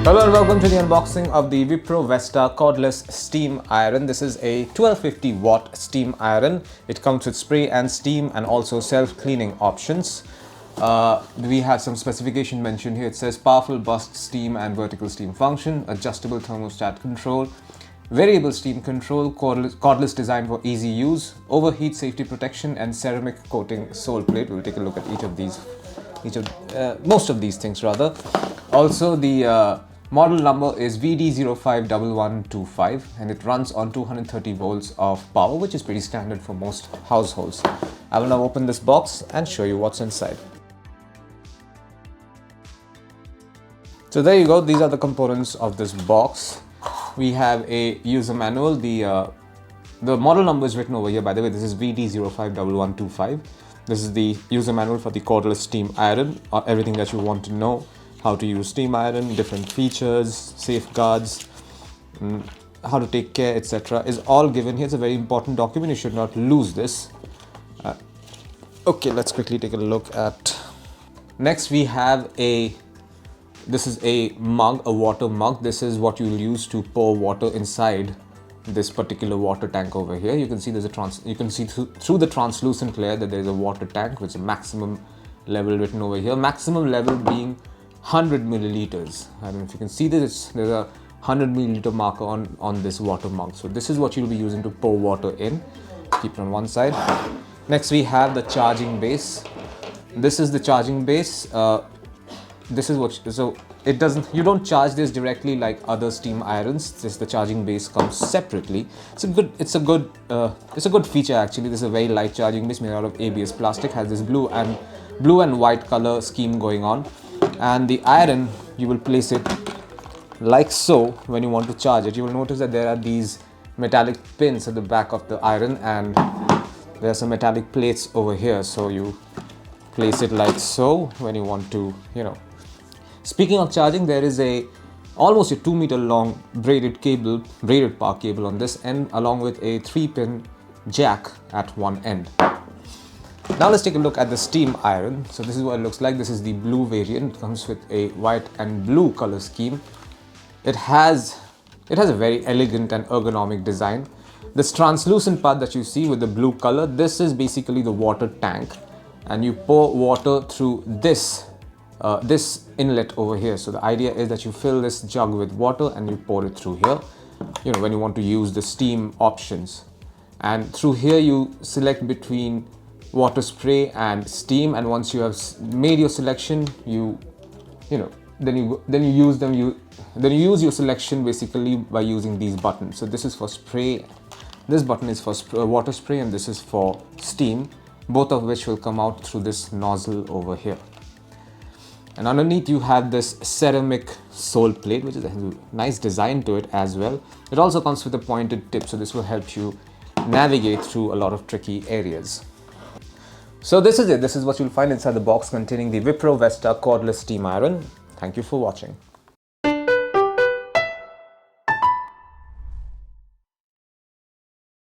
Hello and welcome to the unboxing of the Wipro Vesta Cordless Steam Iron. This is a 1250 watt steam iron. It comes with spray and steam and also self-cleaning options. We have some specification mentioned here. It says powerful burst steam and vertical steam function, adjustable thermostat control, variable steam control, cordless design for easy use, overheat safety protection, and ceramic coating sole plate. We'll take a look at most of these things rather. Also, the model number is VD051125 and it runs on 230 volts of power, which is pretty standard for most households. I will now open this box and show you what's inside. So there you go, these are the components of this box. We have a user manual. The model number is written over here, by the way. This is VD051125. This is the user manual for the cordless steam iron, everything that you want to know. How to use steam iron, different features, safeguards, how to take care, etc. is all given here. It's a very important document. You should not lose this. Okay, let's quickly take a look at. Next, we have this is a mug, a water mug. This is what you will use to pour water inside this particular water tank over here. You can see you can see through the translucent layer that there is a water tank with a maximum level written over here. Maximum level being 100 milliliters. I don't know if you can see this. There's a 100 milliliter marker on this water mug. So this is what you'll be using to pour water in. Keep it on one side. Next, we have the charging base. This is the charging base. This is what, so it doesn't, you don't charge this directly like other steam irons. The charging base comes separately. It's a good feature actually. This is a very light charging base made out of ABS plastic. Has this blue and white color scheme going on. And the iron, you will place it like so when you want to charge it. You will notice that there are these metallic pins at the back of the iron and there are some metallic plates over here. So you place it like so when you want to, Speaking of charging, there is almost a 2 meter long braided power cable on this end, along with a 3-pin jack at one end. Now let's take a look at the steam iron. So this is what it looks like. This is the blue variant. It comes with a white and blue color scheme. It has a very elegant and ergonomic design. This translucent part that you see with the blue color, this is basically the water tank, and you pour water through this inlet over here. So the idea is that you fill this jug with water and you pour it through here, when you want to use the steam options. And through here you select between water spray and steam, and once you have made your selection, then you use your selection basically by using these buttons. So this is for spray, this button is for water spray, and this is for steam, both of which will come out through this nozzle over here. And underneath you have this ceramic sole plate, which is a nice design to it as well. It also comes with a pointed tip, so this will help you navigate through a lot of tricky areas. So this is it. This is what you'll find inside the box containing the Wipro Vesta Cordless Steam Iron. Thank you for watching.